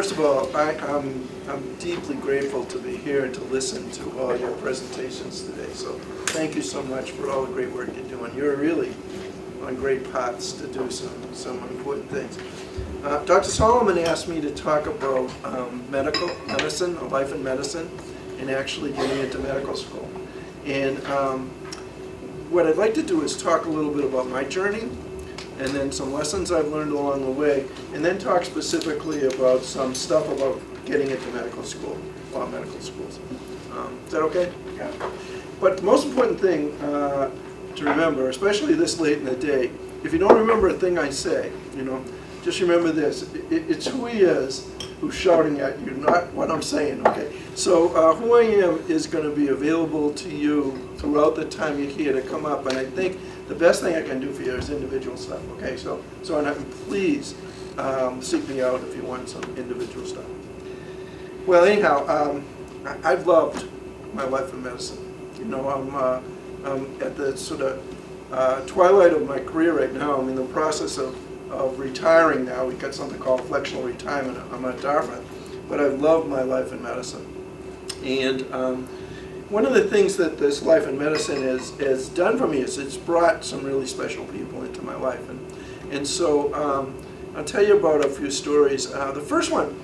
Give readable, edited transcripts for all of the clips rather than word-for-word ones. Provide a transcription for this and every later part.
first of all, I'm deeply grateful to be here and to listen to all your presentations today. So thank you so much for all the great work you're doing. You're really on great paths to do some important things. Dr. Solomon asked me to talk about medicine, a life in medicine, and actually getting into medical school. And what I'd like to do is talk a little bit about my journey, and then some lessons I've learned along the way, and then talk specifically about some stuff about getting into medical school, or medical schools. Is that okay? Yeah. But the most important thing to remember, especially this late in the day, if you don't remember a thing I say, just remember this. It's who he is who's shouting at you, not what I'm saying, okay? So who I am is going to be available to you throughout the time you're here to come up, and I think the best thing I can do for you is individual stuff, okay? So please seek me out if you want some individual stuff. Well, anyhow, I've loved my life in medicine. I'm at the sort of twilight of my career right now. I'm in the process of retiring now. We've got something called flexional retirement. I'm at Dartmouth, but I've loved my life in medicine. And one of the things that this life in medicine has done for me is it's brought some really special people into my life. And so I'll tell you about a few stories. The first one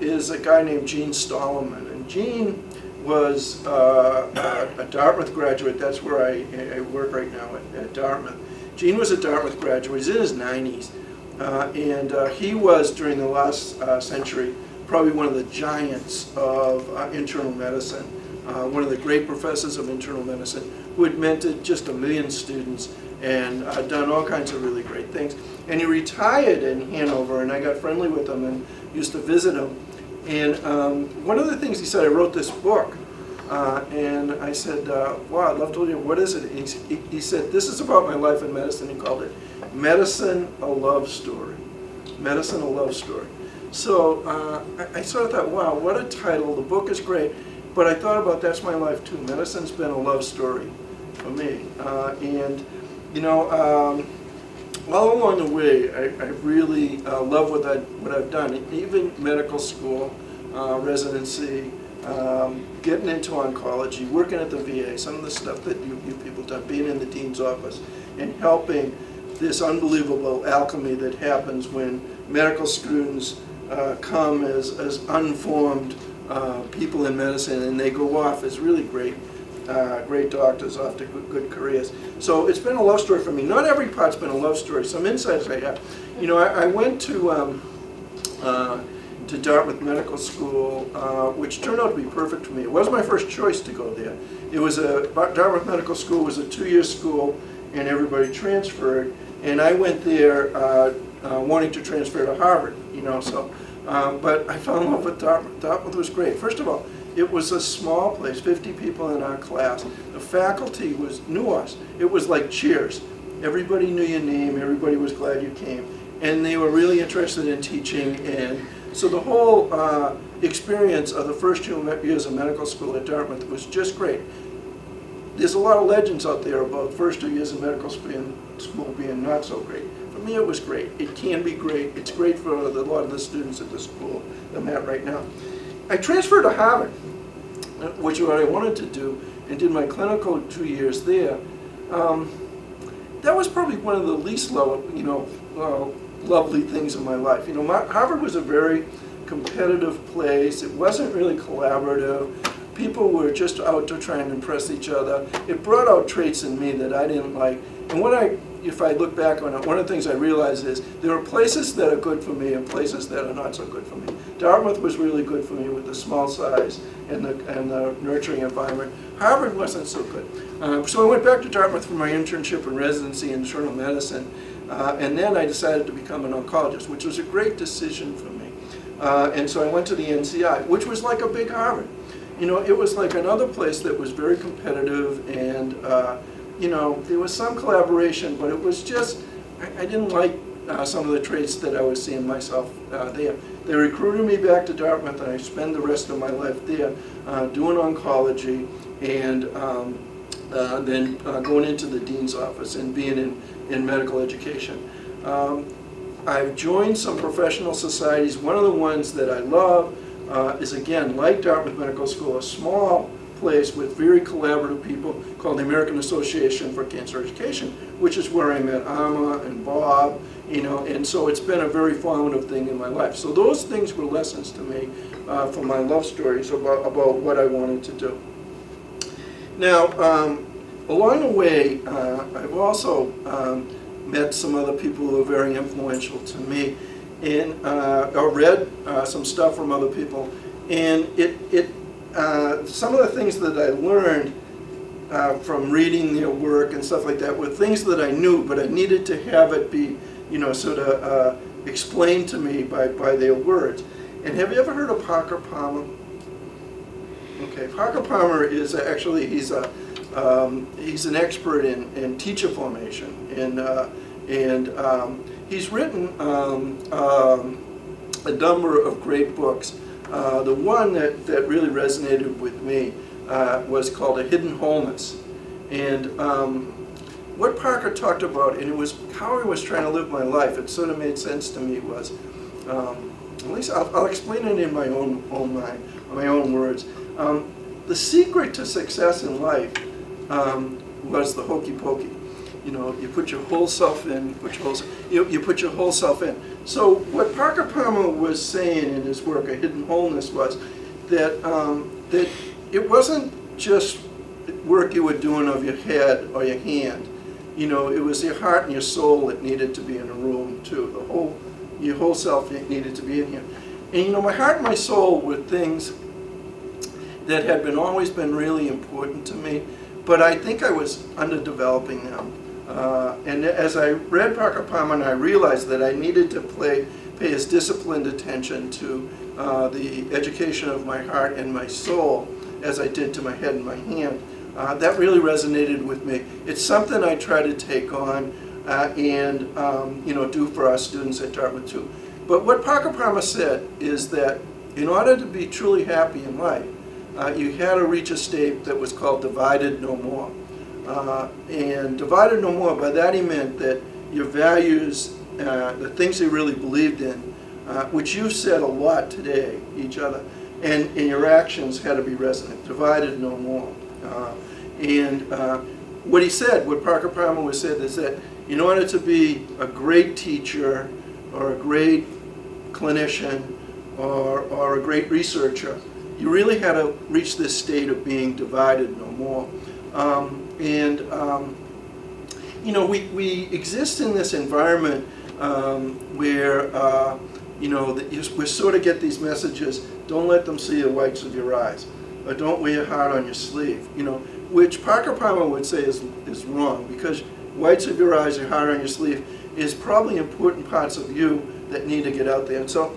is a guy named Gene Stollerman. And Gene was a Dartmouth graduate. That's where I work right now at Dartmouth. Gene was a Dartmouth graduate. He's in his 90s. And he was, during the last century, probably one of the giants of internal medicine, one of the great professors of internal medicine who had mentored just 1 million students and done all kinds of really great things. And he retired in Hanover, and I got friendly with him and used to visit him. And one of the things he said, I wrote this book. And I said, wow, I'd love to read it. What is it? He said, this is about my life in medicine. He called it Medicine, a Love Story. Medicine, a Love Story. So I sort of thought, wow, what a title. The book is great. But I thought about that's my life too. Medicine's been a love story for me. All along the way, I really love what I've done. Even medical school, residency, getting into oncology, working at the VA, some of the stuff that you people done, being in the dean's office, and helping this unbelievable alchemy that happens when medical students come as unformed people in medicine, and they go off as really great doctors off to good careers. So it's been a love story for me. Not every part's been a love story. Some insights I have. I went to Dartmouth Medical School, which turned out to be perfect for me. It was my first choice to go there. Dartmouth Medical School was a 2-year school, and everybody transferred. And I went there wanting to transfer to Harvard, but I fell in love with Dartmouth. Dartmouth was great. First of all, it was a small place, 50 people in our class. The faculty knew us. It was like Cheers. Everybody knew your name. Everybody was glad you came. And they were really interested in teaching. And so the whole experience of the first 2 years of medical school at Dartmouth was just great. There's a lot of legends out there about first 2 years of medical school being not so great. For me, it was great. It can be great. It's great for a lot of the students at the school I'm at right now. I transferred to Harvard, which is what I wanted to do, and did my clinical 2 years there. That was probably one of the least lovely things in my life. Harvard was a very competitive place. It wasn't really collaborative. People were just out to try and impress each other. It brought out traits in me that I didn't like. And if I look back on it, one of the things I realized is there are places that are good for me and places that are not so good for me. Dartmouth was really good for me with the small size and the nurturing environment. Harvard wasn't so good. So I went back to Dartmouth for my internship and residency in internal medicine, and then I decided to become an oncologist, which was a great decision for me. And so I went to the NCI, which was like a big Harvard. It was like another place that was very competitive, and there was some collaboration, but it was just, I didn't like some of the traits that I was seeing myself there. They recruited me back to Dartmouth, and I spent the rest of my life there doing oncology, and then going into the dean's office and being in medical education. I've joined some professional societies. One of the ones that I love is, again, like Dartmouth Medical School, a small place with very collaborative people called the American Association for Cancer Education, which is where I met Amma and Bob, and so it's been a very formative thing in my life. So those things were lessons to me from my love stories about what I wanted to do. Now, along the way, I've also met some other people who are very influential to me, and or read some stuff from other people, and some of the things that I learned from reading their work and stuff like that were things that I knew, but I needed to have it be, sort of explained to me by their words. And have you ever heard of Parker Palmer? Okay, Parker Palmer is actually, he's an expert in teacher formation, and he's written a number of great books. The one that really resonated with me was called A Hidden Wholeness. And what Parker talked about, and it was how I was trying to live my life, it sort of made sense to me, was, at least I'll explain it in my own mind, my own words. The secret to success in life was the hokey pokey. You put your whole self in, you put your whole self in. So what Parker Palmer was saying in his work, A Hidden Wholeness, was that, that it wasn't just work you were doing of your head or your hand. It was your heart and your soul that needed to be in a room too. Your whole self needed to be in here. And my heart and my soul were things that had always been really important to me, but I think I was underdeveloping them. And as I read Parker Palmer, I realized that I needed to pay as disciplined attention to the education of my heart and my soul as I did to my head and my hand. That really resonated with me. It's something I try to take on and do for our students at Dartmouth too. But what Parker Palmer said is that in order to be truly happy in life, you had to reach a state that was called divided no more. And divided no more, by that he meant that your values, the things you really believed in, which you said a lot today, each other, and your actions had to be resonant, divided no more. What he said, what Parker Palmer was said, is that in order to be a great teacher or a great clinician or a great researcher, you really had to reach this state of being divided no more. We exist in this environment where, we sort of get these messages, don't let them see the whites of your eyes, or don't wear your heart on your sleeve, which Parker Palmer would say is wrong, because whites of your eyes, your heart on your sleeve, is probably important parts of you that need to get out there. And so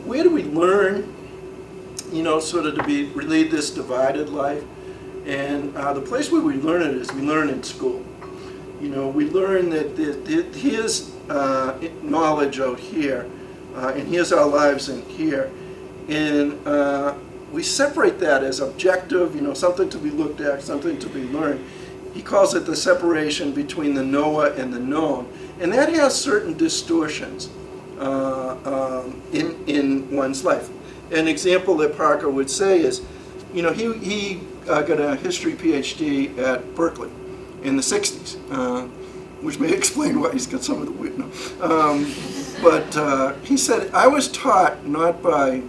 where do we learn, sort of to lead this divided life? And the place where we learn it is we learn in school. We learn that here's knowledge out here, and here's our lives in here. And we separate that as objective, something to be looked at, something to be learned. He calls it the separation between the knower and the known. And that has certain distortions in one's life. An example that Parker would say is, he got a history PhD at Berkeley in the 60s, which may explain why he's got some of the weird. But he said, I was taught not by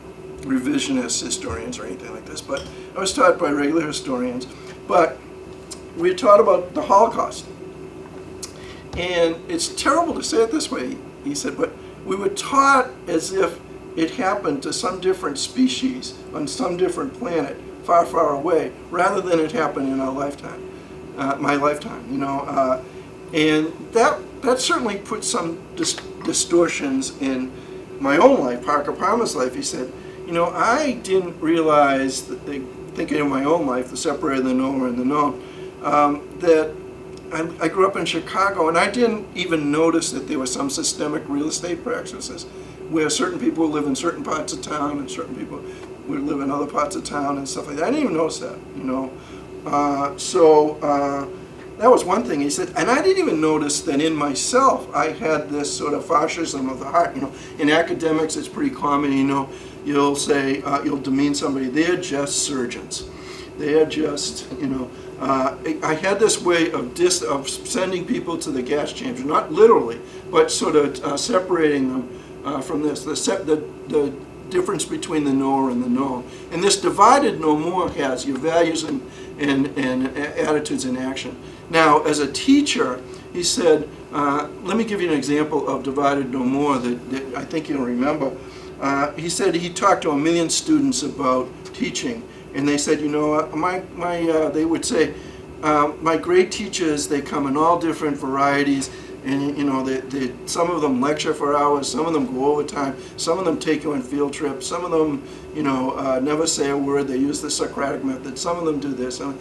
revisionist historians or anything like this, but I was taught by regular historians, but we were taught about the Holocaust. And it's terrible to say it this way, he said, but we were taught as if it happened to some different species on some different planet far, far away, rather than it happened in our lifetime, my lifetime, and that certainly put some distortions in my own life, Parker Palmer's life. He said, I didn't realize that, thinking of my own life, the separator, the knower, and the known, that I grew up in Chicago, and I didn't even notice that there were some systemic real estate practices where certain people live in certain parts of town and certain people would live in other parts of town and stuff like that. I didn't even notice that, that was one thing. He said, and I didn't even notice that in myself I had this sort of fascism of the heart. In academics it's pretty common, you'll say, you'll demean somebody, they're just surgeons. They're just, I had this way of sending people to the gas chamber, not literally, but sort of separating them from this, the difference between the knower and the known. And this divided no more has your values and attitudes in action. Now, as a teacher, he said, let me give you an example of divided no more that I think you'll remember. He said he talked to 1 million students about teaching, and they said, they would say, my great teachers, they come in all different varieties, and some of them lecture for hours, some of them go overtime, some of them take you on field trips, some of them, never say a word, they use the Socratic method, some of them do this, and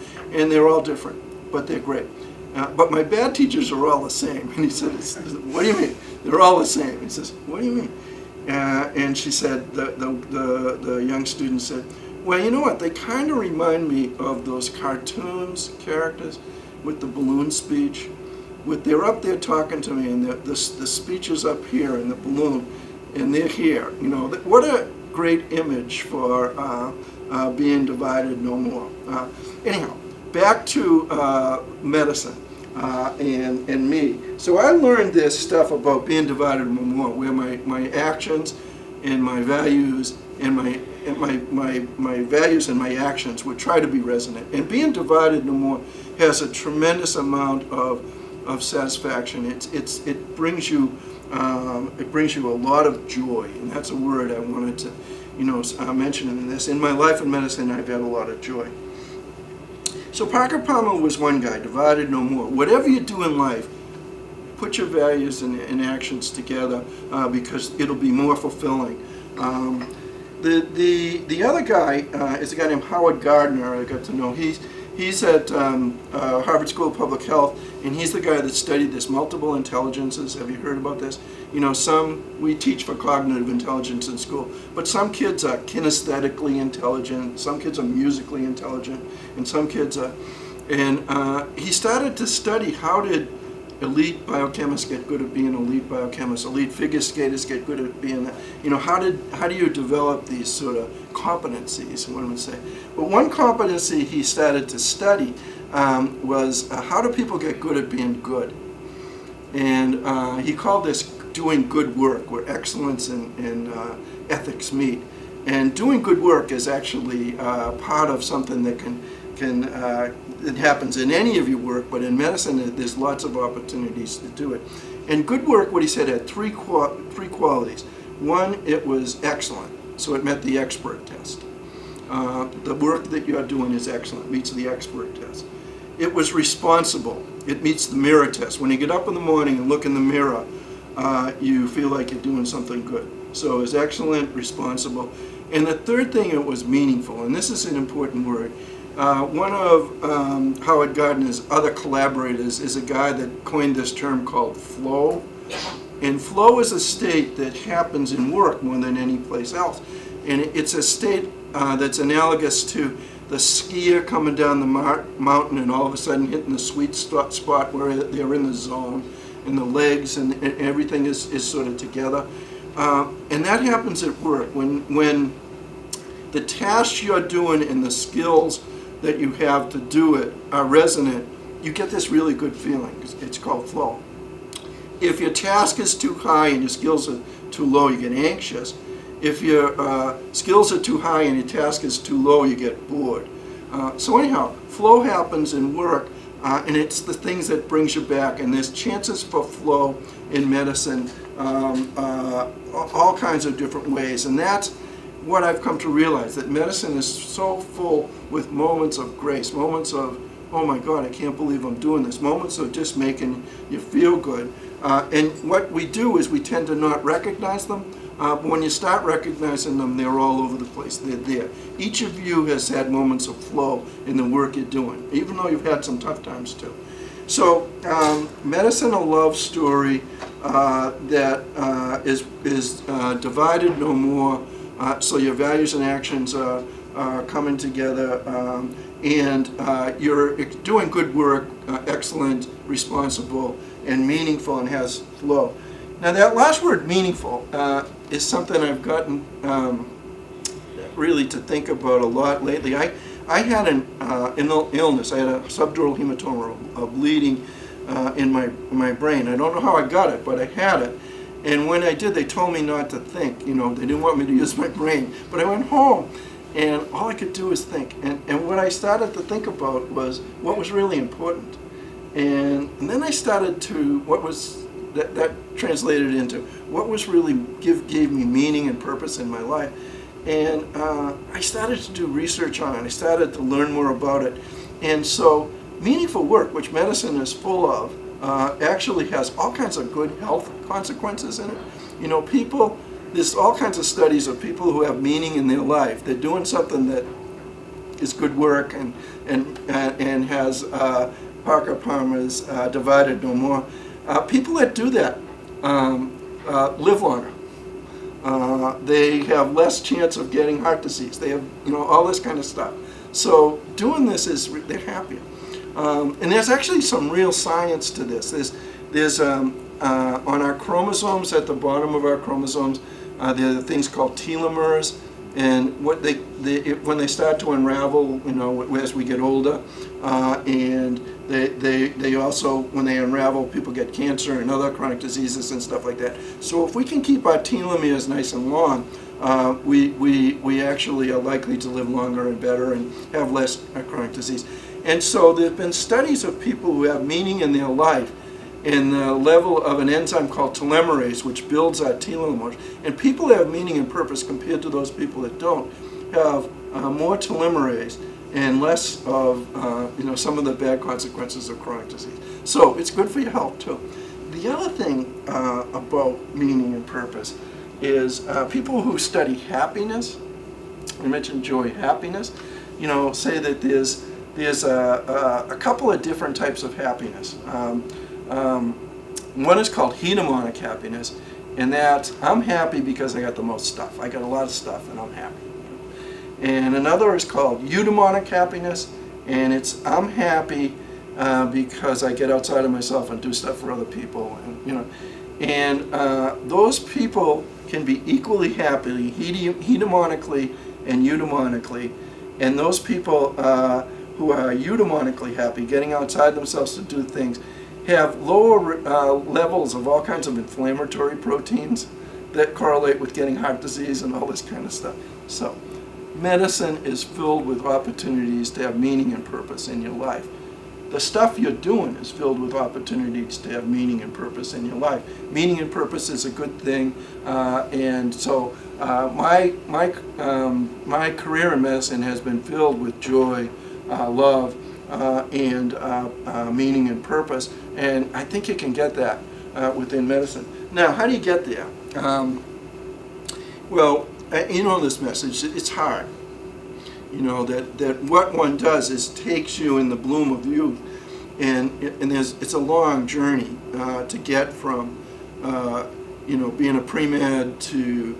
they're all different, but they're great. But my bad teachers are all the same. And he said, what do you mean? They're all the same. He says, what do you mean? And she said, the young student said, well, you know what, they kind of remind me of those cartoons characters with the balloon speech. They're up there talking to me, and the speech is up here in the balloon, and they're here. What a great image for being divided no more. Anyhow, back to medicine and me. So I learned this stuff about being divided no more, where my actions and my values and my values and my actions would try to be resonant. And being divided no more has a tremendous amount of satisfaction. It brings you a lot of joy, and that's a word I wanted to mention in this. In my life in medicine, I've had a lot of joy. So Parker Palmer was one guy, divided no more. Whatever you do in life, put your values and actions together because it'll be more fulfilling. The other guy is a guy named Howard Gardner. I got to know. He's at Harvard School of Public Health, and he's the guy that studied this multiple intelligences. Have you heard about this? We teach for cognitive intelligence in school, but some kids are kinesthetically intelligent, some kids are musically intelligent, and some kids are. And he started to study how did elite biochemists get good at being elite biochemists, elite figure skaters get good at being that. How do you develop these sort of competencies, one would say. But one competency he started to study was how do people get good at being good? And he called this doing good work, where excellence and ethics meet. And doing good work is actually part of something that it happens in any of your work, but in medicine there's lots of opportunities to do it. And good work, what he said, had three qualities. One, it was excellent, so it met the expert test. The work that you're doing is excellent, meets the expert test. It was responsible, it meets the mirror test. When you get up in the morning and look in the mirror, you feel like you're doing something good. So it was excellent, responsible. And the third thing, it was meaningful, and this is an important word. One of Howard Gardner's other collaborators is a guy that coined this term called flow. And flow is a state that happens in work more than any place else. And it's a state that's analogous to the skier coming down the mountain and all of a sudden hitting the sweet spot where they're in the zone, and the legs and everything is sort of together. And that happens at work. When the tasks you're doing and the skills that you have to do it are resonant, you get this really good feeling. It's called flow. If your task is too high and your skills are too low, you get anxious. If your skills are too high and your task is too low, you get bored. So anyhow, flow happens in work, and it's the things that brings you back. And there's chances for flow in medicine, all kinds of different ways. And that's what I've come to realize, that medicine is so full with moments of grace, moments of, oh my God, I can't believe I'm doing this, moments of just making you feel good. And what we do is we tend to not recognize them, but when you start recognizing them, they're all over the place, they're there. Each of you has had moments of flow in the work you're doing, even though you've had some tough times too. So medicine, a love story that is divided no more. So your values and actions are coming together, and you're doing good work, excellent, responsible, and meaningful, and has flow. Now that last word, meaningful, is something I've gotten really to think about a lot lately. I had an illness. I had a subdural hematoma, a bleeding in my brain. I don't know how I got it, but I had it. And when I did, they told me not to think. You know, they didn't want me to use my brain. But I went home, and all I could do was think. And what I started to think about was what was really important. And then I started to, what was, that translated into what was really gave me meaning and purpose in my life. And I started to do research on it. I started to learn more about it. And so meaningful work, which medicine is full of, actually has all kinds of good health consequences in it. You know, there's all kinds of studies of people who have meaning in their life. They're doing something that is good work and has Parker Palmer's divided no more. People that do that live longer. They have less chance of getting heart disease. They have, you know, all this kind of stuff. So doing this they're happier. And there's actually some real science to this. There's on our chromosomes, at the bottom of our chromosomes, there are things called telomeres, and what when they start to unravel, you know, as we get older, and they also, when they unravel, people get cancer and other chronic diseases and stuff like that. So if we can keep our telomeres nice and long, we actually are likely to live longer and better and have less chronic disease. And so there have been studies of people who have meaning in their life in the level of an enzyme called telomerase, which builds our telomeres. And people that have meaning and purpose compared to those people that don't have more telomerase and less of some of the bad consequences of chronic disease. So it's good for your health too. The other thing about meaning and purpose is people who study happiness, I mentioned joy, happiness, you know, say that there's a couple of different types of happiness. One is called hedonic happiness, and that I'm happy because I got the most stuff. I got a lot of stuff and I'm happy. And another is called eudaimonic happiness, and it's I'm happy because I get outside of myself and do stuff for other people, and you know. And those people can be equally happy, hedonically and eudaimonically. And those people who are eudaimonically happy, getting outside themselves to do things, have lower levels of all kinds of inflammatory proteins that correlate with getting heart disease and all this kind of stuff. So medicine is filled with opportunities to have meaning and purpose in your life. The stuff you're doing is filled with opportunities to have meaning and purpose in your life. Meaning and purpose is a good thing, and so my career in medicine has been filled with joy, love, and meaning and purpose, and I think you can get that within medicine. Now, how do you get there? Well, you know this message, it's hard. You know, that what one does is takes you in the bloom of youth, and it's a long journey to get from, being a pre-med to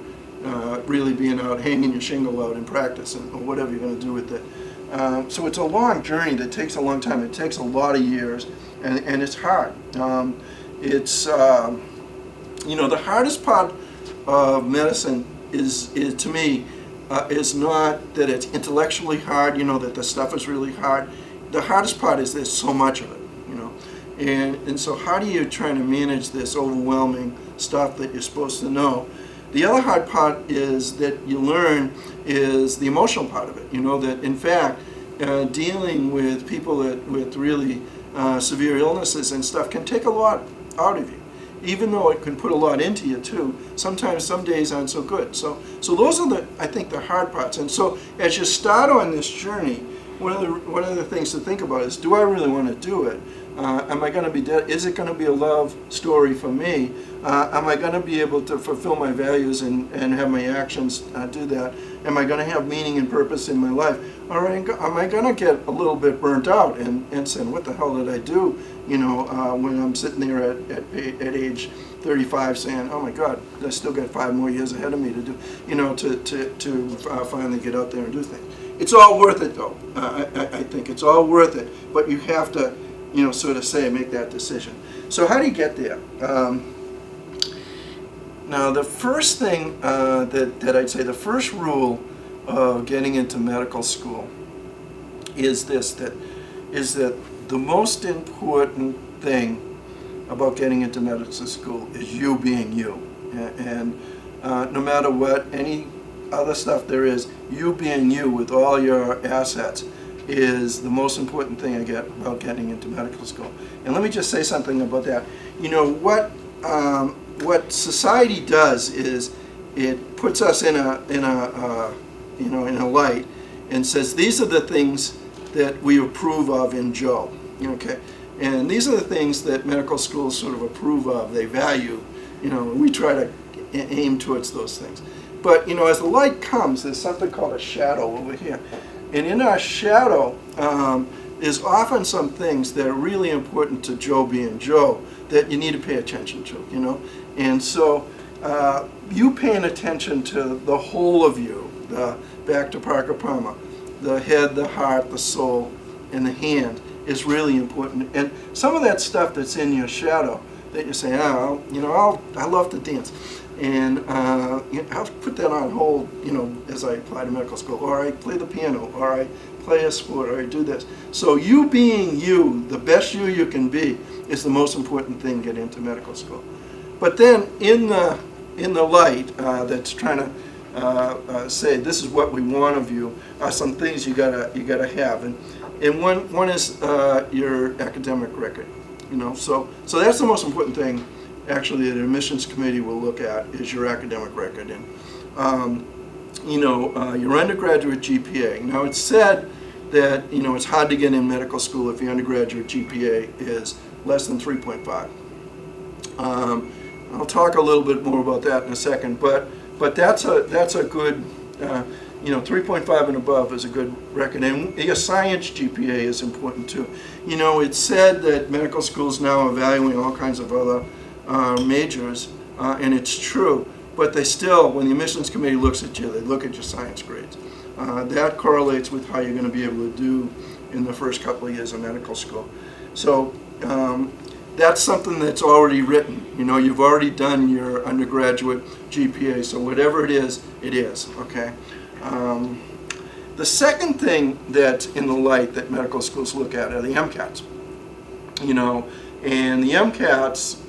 really being out, hanging your shingle out in practice or whatever you're going to do with it. So it's a long journey that takes a long time. It takes a lot of years, and it's hard. It's the hardest part of medicine is to me, is not that it's intellectually hard, that the stuff is really hard. The hardest part is there's so much of it, and so how do you try to manage this overwhelming stuff that you're supposed to know? The other hard part is that you learn is the emotional part of it, that in fact dealing with people with really severe illnesses and stuff can take a lot out of you. Even though it can put a lot into you too, sometimes some days aren't so good. So those are I think the hard parts. And so as you start on this journey, one of the things to think about is, do I really want to do it? Am I going to be is it going to be a love story for me? Am I going to be able to fulfill my values and have my actions do that? Am I going to have meaning and purpose in my life? Or am I going to get a little bit burnt out and say, what the hell did I do? When I'm sitting there at age 35 saying, oh my God, I still got 5 more years ahead of me to do, to finally get out there and do things. It's all worth it though. I think it's all worth it, but you have to, sort of make that decision. So how do you get there? Now the first thing that I'd say, the first rule of getting into medical school is that the most important thing about getting into medical school is you being you. And no matter what any other stuff there is, you being you with all your assets is the most important thing I get about getting into medical school. And let me just say something about that. What society does is it puts us in a light and says these are the things that we approve of in Joe. Okay, and these are the things that medical schools sort of approve of. They value. We try to aim towards those things. But as the light comes, there's something called a shadow over here. And in our shadow is often some things that are really important to Joe being Joe that you need to pay attention to, And so you paying attention to the whole of you, back to Parker Palmer, the head, the heart, the soul, and the hand is really important. And some of that stuff that's in your shadow that you say, I love to dance. And I'll put that on hold, as I apply to medical school, or I play the piano, or I play a sport, or I do this. So you being you, the best you can be, is the most important thing to get into medical school. But then in the light that's trying to say this is what we want of you are some things you gotta have, and one is your academic record. So that's the most important thing. Actually, the admissions committee will look at is your academic record and your undergraduate GPA. Now it's said that it's hard to get in medical school if your undergraduate GPA is less than 3.5. I'll talk a little bit more about that in a second, but that's a good 3.5 and above is a good record, and your science GPA is important too. It's said that medical schools now are valuing all kinds of other majors, and it's true, but they still, when the admissions committee looks at you, they look at your science grades. That correlates with how you're going to be able to do in the first couple of years of medical school. So that's something that's already written. You've already done your undergraduate GPA, so whatever it is, okay? The second thing that's in the light that medical schools look at are the MCATs. And the MCATs,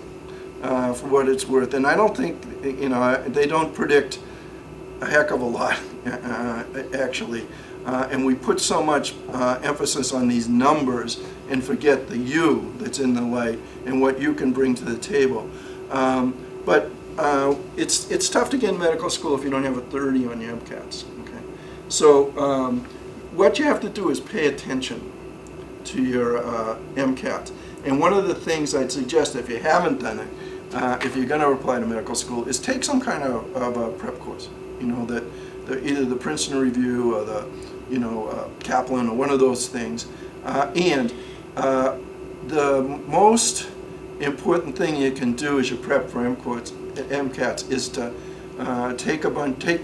for what it's worth, and I don't think, they don't predict a heck of a lot, actually. And we put so much emphasis on these numbers and forget the you that's in the light and what you can bring to the table. But it's tough to get in medical school if you don't have a 30 on your MCATs. Okay, so what you have to do is pay attention to your MCATs. And one of the things I'd suggest, if you haven't done it, if you're going to apply to medical school, is take some kind of a prep course. That either the Princeton Review or the Kaplan or one of those things. And the most important thing you can do as you prep for MCATs is to take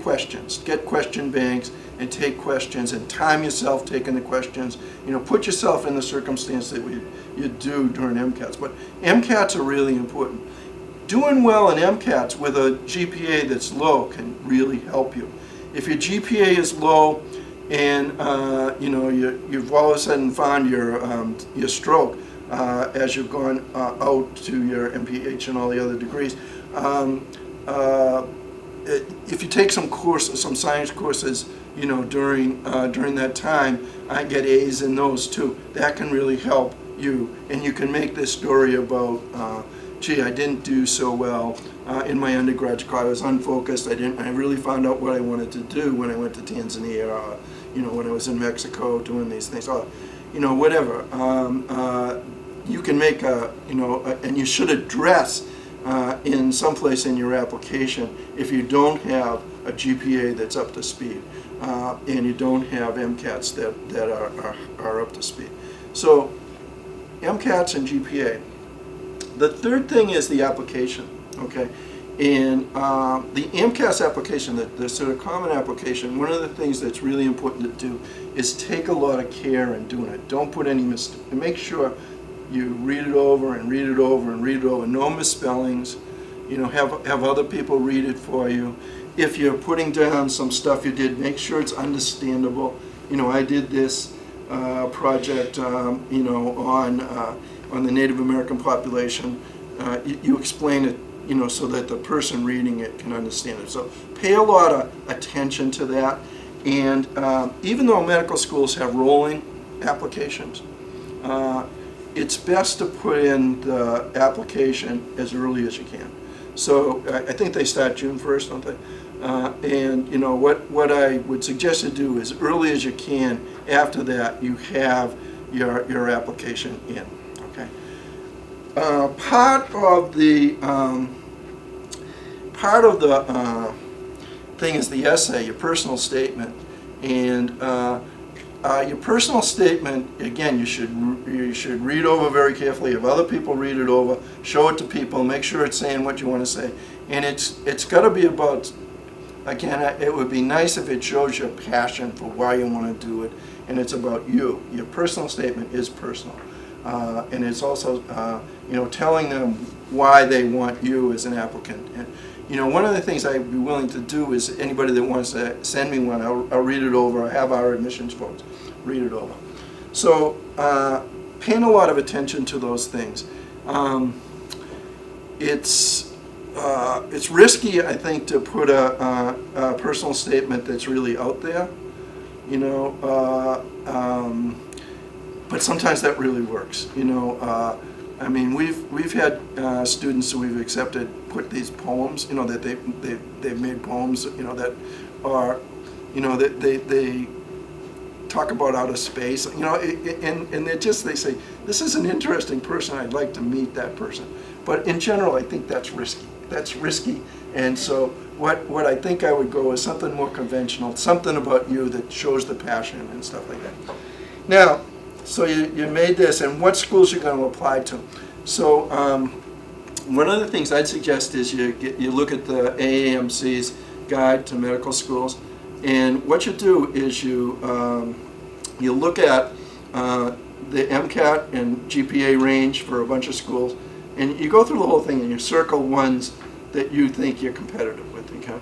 questions, get question banks, and take questions, and time yourself taking the questions. Put yourself in the circumstance that you do during MCATs. But MCATs are really important. Doing well in MCATs with a GPA that's low can really help you. If your GPA is low and you've all of a sudden found your stroke as you've gone out to your MPH and all the other degrees, if you take some science courses, during that time, I get A's in those too. That can really help you, and you can make this story about, gee, I didn't do so well in my undergraduate class. I was unfocused. I really found out what I wanted to do when I went to Tanzania, or, when I was in Mexico doing these things, or, whatever. You can make and you should address in some place in your application if you don't have a GPA that's up to speed, and you don't have MCATs that are up to speed. So MCATs and GPA. The third thing is the application. Okay, and the AMCAS application, the sort of common application, one of the things that's really important to do is take a lot of care in doing it. Don't put any mistakes. Make sure you read it over and read it over and read it over. No misspellings. You know, have other people read it for you. If you're putting down some stuff you did, make sure it's understandable. You know, I did this project, you know, on the Native American population. You explain it, you know, so that the person reading it can understand it. So pay a lot of attention to that. And even though medical schools have rolling applications, it's best to put in the application as early as you can. So I think they start June 1st, don't they? And you know what I would suggest you do is early as you can. After that, you have your application in. Okay. Part of the thing is the essay, your personal statement, and your personal statement. Again, you should read over very carefully. Have other people read it over, show it to people, make sure it's saying what you want to say, and it's got to be about. Again, it would be nice if it shows your passion for why you want to do it, and it's about you. Your personal statement is personal, and it's also you know, telling them why they want you as an applicant. And you know, one of the things I'd be willing to do is anybody that wants to send me one, I'll read it over. I have our admissions folks read it over. So paying a lot of attention to those things. It's risky, I think, to put a personal statement that's really out there, you know, but sometimes that really works, you know. I mean, we've had students who we've accepted put these poems, you know, that they've made poems, you know, that are, you know, that they talk about outer space, you know, and they say, this is an interesting person, I'd like to meet that person. But in general, I think that's risky. That's risky, and so what I think I would go is something more conventional, something about you that shows the passion and stuff like that. Now, so you made this, and what schools you're going to apply to. So one of the things I'd suggest is you look at the AAMC's Guide to Medical Schools, and what you do is you look at the MCAT and GPA range for a bunch of schools, and you go through the whole thing and you circle ones that you think you're competitive with, okay?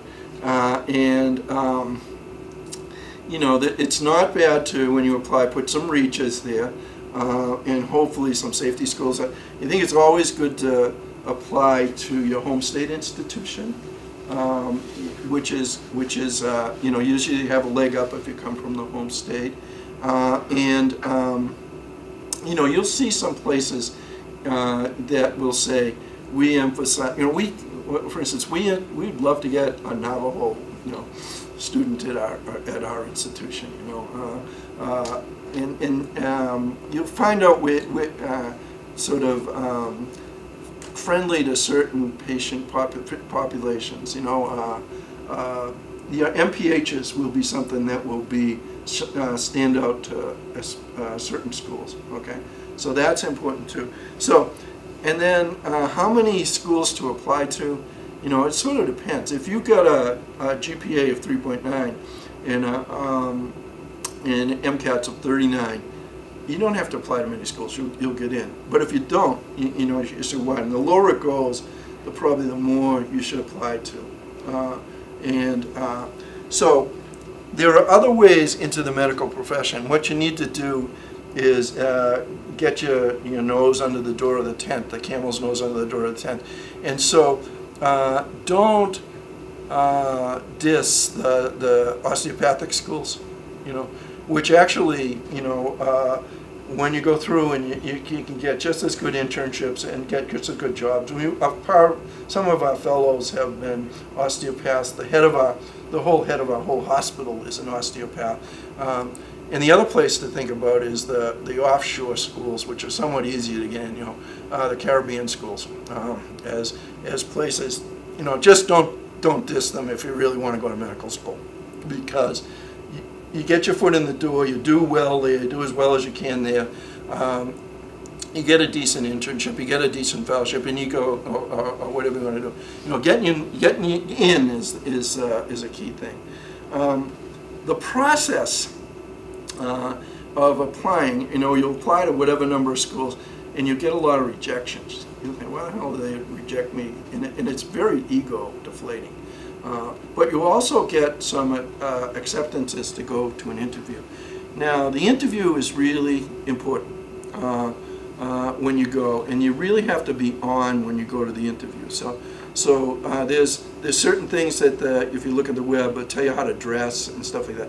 You know, that it's not bad to, when you apply, put some reaches there, and hopefully some safety schools. I think it's always good to apply to your home state institution, which is you know, usually you have a leg up if you come from the home state. You know, you'll see some places that will say, we emphasize, you know, for instance, we'd love to get a Navajo, you know, student at our institution, you know, and you'll find out we're sort of friendly to certain patient populations, you know. The MPHs will be something that will be stand out to certain schools, okay? So that's important too. So, and then how many schools to apply to? You know, it sort of depends. If you've got a GPA of 3.9 and MCATs of 39, you don't have to apply to many schools. You'll get in. But if you don't, you know, you should widen. The lower it goes, probably the more you should apply to. So there are other ways into the medical profession. What you need to do is get your nose under the door of the tent, the camel's nose under the door of the tent. And so don't diss the osteopathic schools, you know, which actually, you know, when you go through and you can get just as good internships and get just as good jobs. Some of our fellows have been osteopaths. The whole head of our whole hospital is an osteopath. And the other place to think about is the offshore schools, which are somewhat easier to get in, you know, the Caribbean schools, as places, you know, just don't diss them if you really want to go to medical school, because you get your foot in the door, you do well there, you do as well as you can there, you get a decent internship, you get a decent fellowship, and you go, or whatever you want to do. You know, getting in is a key thing. The process of applying, you know, you apply to whatever number of schools, and you get a lot of rejections. You think, why the hell do they reject me? And it's very ego deflating. But you also get some acceptances to go to an interview. Now, the interview is really important when you go, and you really have to be on when you go to the interview. So there's certain things that if you look at the web, it'll tell you how to dress and stuff like that.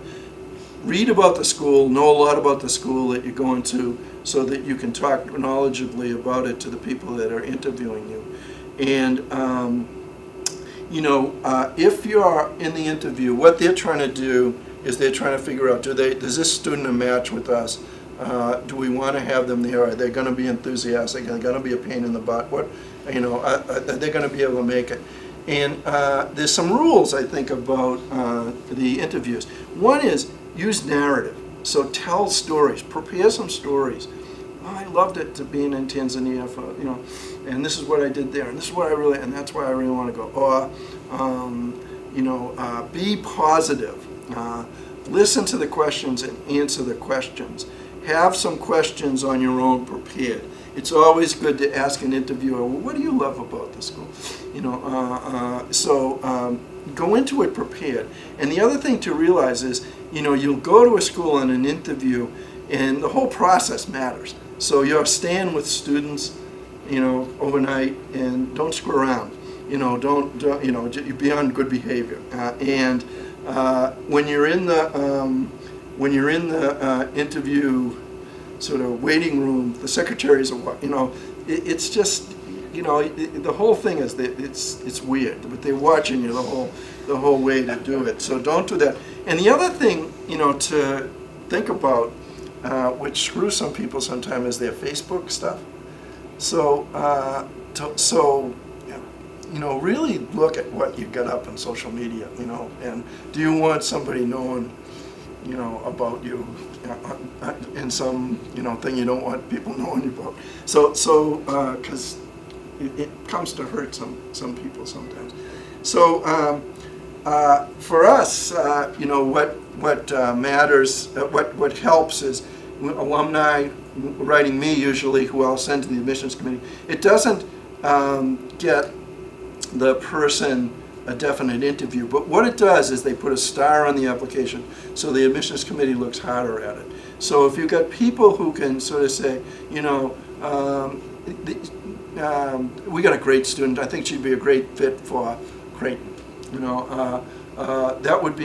Read about the school, know a lot about the school that you're going to, so that you can talk knowledgeably about it to the people that are interviewing you. And you know, if you're in the interview, what they're trying to do is they're trying to figure out, does this student a match with us? Do we want to have them there? Are they going to be enthusiastic? Are they going to be a pain in the butt? What, you know, are they going to be able to make it? And there's some rules, I think, about the interviews. One is use narrative. So tell stories, prepare some stories. Oh, I loved it to being in Tanzania for, you know, and this is what I did there, and this is what and that's why I really want to go. Or, you know, be positive. Listen to the questions and answer the questions. Have some questions on your own prepared. It's always good to ask an interviewer, well, what do you love about the school? You know, so go into it prepared. And the other thing to realize is, you know, you'll go to a school in an interview, and the whole process matters. So you're staying with students, you know, overnight, and don't screw around. You know, don't you know, you be on good behavior. And when you're in the interview sort of waiting room, the secretaries are, you know, it's just, you know, the whole thing is that it's weird, but they're watching you the whole way to do it. So don't do that. And the other thing, you know, to think about, which screws some people sometimes, is their Facebook stuff. So you know, really look at what you get up on social media, you know, and do you want somebody knowing, you know, about you in some, you know, thing you don't want people knowing about. So because it comes to hurt some people sometimes. So for us, you know, what matters, what helps is alumni writing me usually, who I'll send to the admissions committee. It doesn't get the person a definite interview, but what it does is they put a star on the application, so the admissions committee looks harder at it. So if you've got people who can sort of say, you know, we got a great student, I think she'd be a great fit for Creighton, you know, that would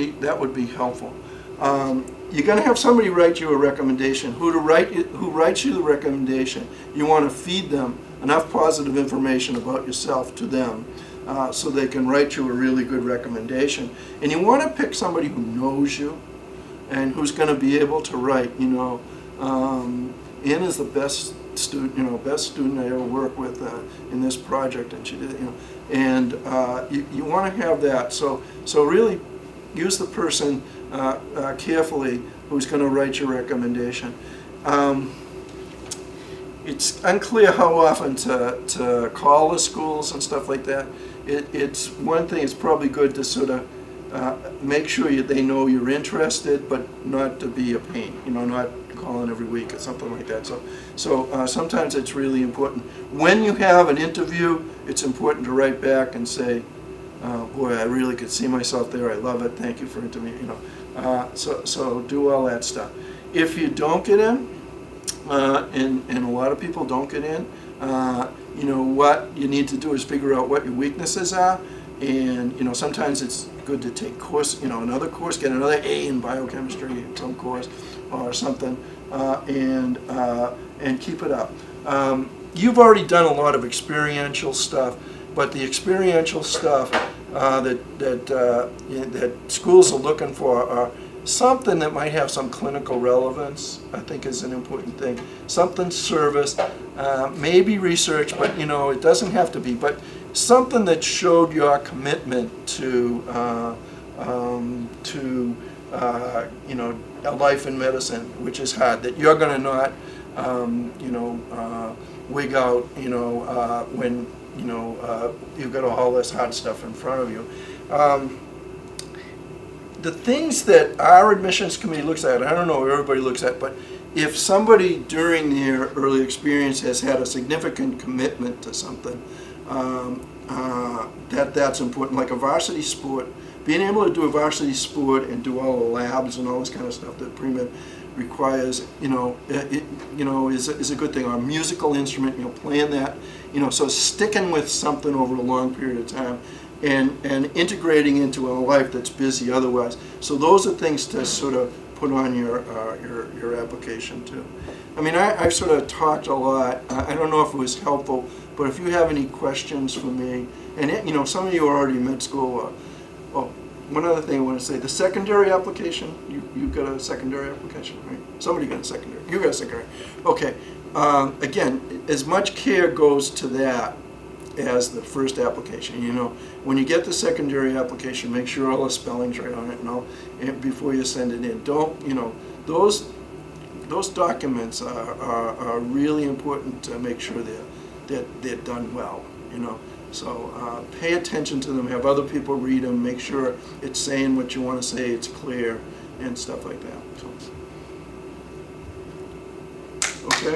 be helpful. You're going to have somebody write you a recommendation. Who writes you the recommendation? You want to feed them enough positive information about yourself to them, so they can write you a really good recommendation. And you want to pick somebody who knows you and who's going to be able to write, you know, Ann is the best student, you know, best student I ever worked with in this project, and she did, you know, and you want to have that. So really use the person carefully who's going to write your recommendation. It's unclear how often to call the schools and stuff like that. It's one thing, it's probably good to sort of make sure they know you're interested, but not to be a pain, you know, not calling every week or something like that. So sometimes it's really important. When you have an interview, it's important to write back and say, boy, I really could see myself there, I love it, thank you for interviewing, you know. So do all that stuff. If you don't get in, and a lot of people don't get in, you know, what you need to do is figure out what your weaknesses are, and, you know, sometimes it's good to take course, you know, another course, get another A in biochemistry, some course or something, and keep it up. You've already done a lot of experiential stuff, but the experiential stuff that schools are looking for are something that might have some clinical relevance, I think, is an important thing. Something service, maybe research, but, you know, it doesn't have to be, but something that showed your commitment to you know, a life in medicine, which is hard, that you're going to not wig out, when, you've got all this hard stuff in front of you. The things that our admissions committee looks at, I don't know what everybody looks at, but if somebody during their early experience has had a significant commitment to something, that's important. Like a varsity sport, being able to do a varsity sport and do all the labs and all this kind of stuff that pre-med requires, is a good thing. Or a musical instrument, playing that, so sticking with something over a long period of time and integrating into a life that's busy otherwise. So those are things to sort of put on your application too. I mean, I've sort of talked a lot. I don't know if it was helpful, but if you have any questions for me, and some of you are already in med school. One other thing I want to say: the secondary application. You got a secondary application, right? Somebody got a secondary. You got a secondary. Okay. Again, as much care goes to that as the first application. When you get the secondary application, make sure all the spelling's right on it and before you send it in. Don't, those documents are really important to make sure they're done well, So pay attention to them, have other people read them, make sure it's saying what you want to say, it's clear, and stuff like that. So, okay.